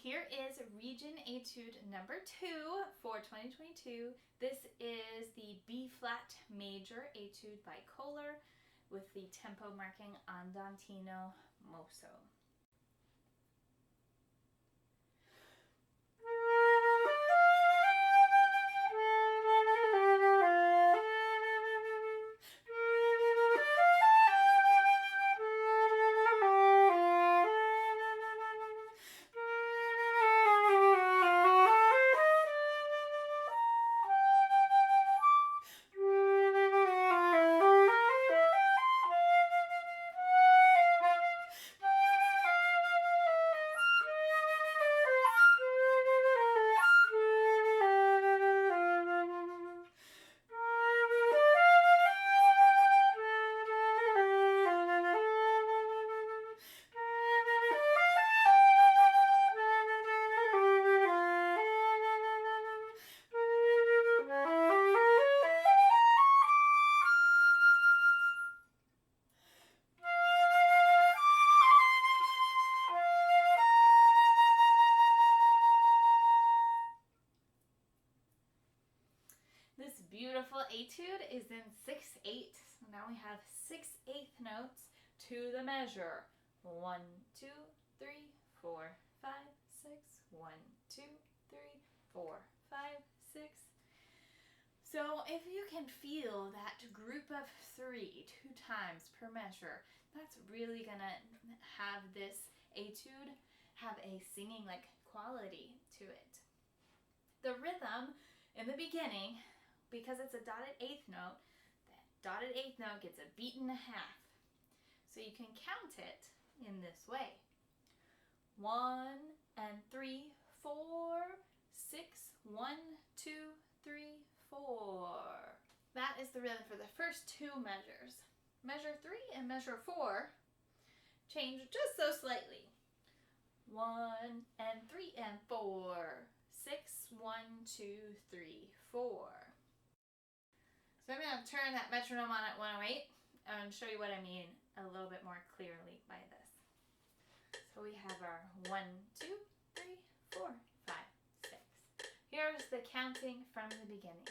here is region etude number 2 for 2022. This is the B flat major etude by Kohler with the tempo marking Andante mosso. This beautiful etude is in 6/8. So now we have 6/8 notes to the measure. 1, 2, 3, 4, 5, 6. 1, 2, 3, 4, 5, 6. So if you can feel that group of 3 2 times per measure, that's really gonna have this etude have a singing like quality to it. The rhythm in the beginning, because it's a dotted eighth note, that dotted eighth note gets a beat and a half. So you can count it in this way. 1 and 3, 4, 6, 1, 2, 3, 4. That is the rhythm for the first 2 measures. Measure 3 and measure 4 change just so slightly. 1 and 3 and 4. 6, 1, 2, 3, 4. So I'm going to turn that metronome on at 108 and show you what I mean a little bit more clearly by this. So we have our 1, 2, 3, 4, 5, 6. Here's the counting from the beginning.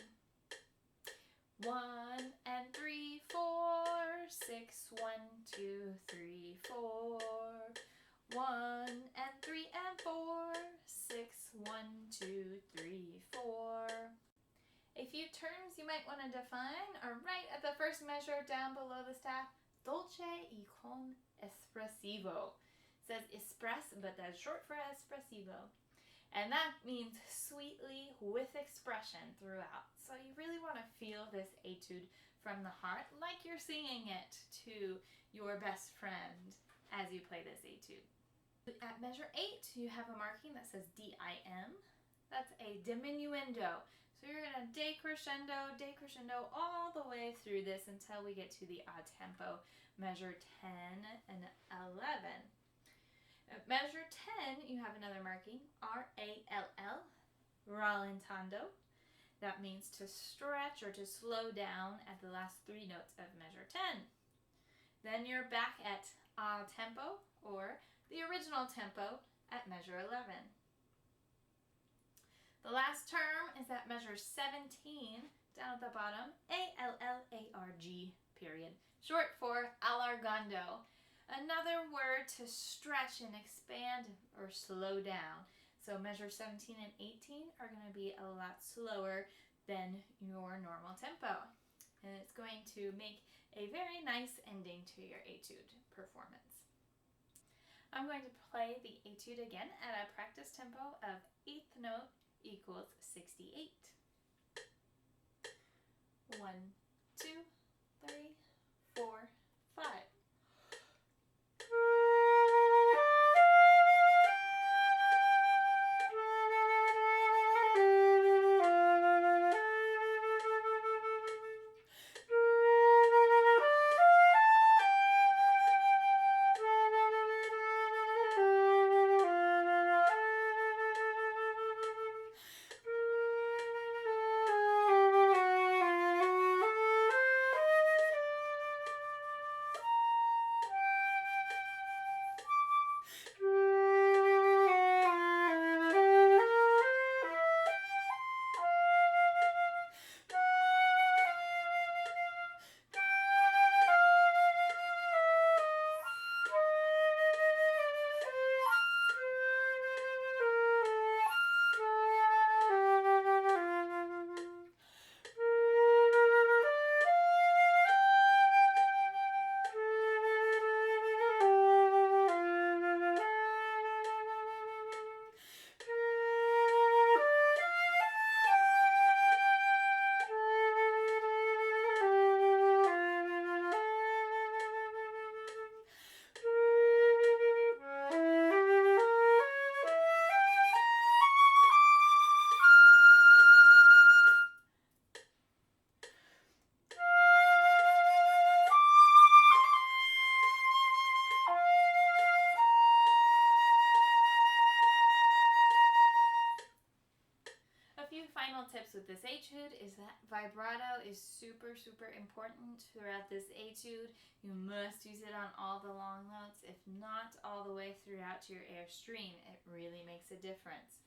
1 and 3, 4, 6, 1, 2, 3, 4. 1 and 3 and 4, 6, 1, 2, 3, 4. A few terms you might want to define are right at the first measure down below the staff. Dolce y con espressivo. It says espress, but that's short for espressivo. And that means sweetly with expression throughout. So you really want to feel this etude from the heart, like you're singing it to your best friend as you play this etude. At measure 8, you have a marking that says dim. That's a diminuendo. So you're going to decrescendo all the way through this until we get to the a tempo, measure 10 and 11. At measure 10, you have another marking, rall, rallentando. That means to stretch or to slow down at the last 3 notes of measure 10. Then you're back at a tempo, or the original tempo, at measure 11. The last term is at measure 17, down at the bottom, allarg, period, short for allargando. Another word to stretch and expand or slow down. So measure 17 and 18 are going to be a lot slower than your normal tempo. And it's going to make a very nice ending to your etude performance. I'm going to play the etude again at a practice tempo of 8th note equals 68. 1, 2, 3, 4, 5. final tips with this etude is that vibrato is super, super important throughout this etude. You must use it on all the long notes, if not all the way throughout your air stream. It really makes a difference.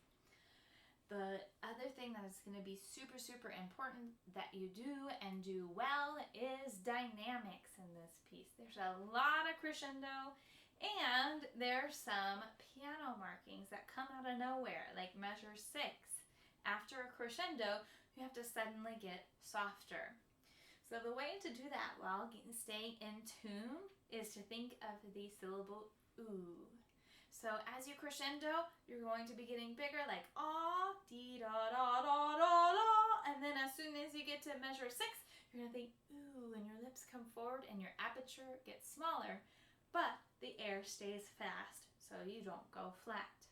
The other thing that is going to be super, super important that you do and do well is dynamics in this piece. There's a lot of crescendo, and there's some piano markings that come out of nowhere, like measure 6. After a crescendo, you have to suddenly get softer. So the way to do that while staying in tune is to think of the syllable oo. So as you crescendo, you're going to be getting bigger, like ah, dee da da da da da, and then as soon as you get to measure 6, you're going to think ooh, and your lips come forward and your aperture gets smaller, but the air stays fast, so you don't go flat.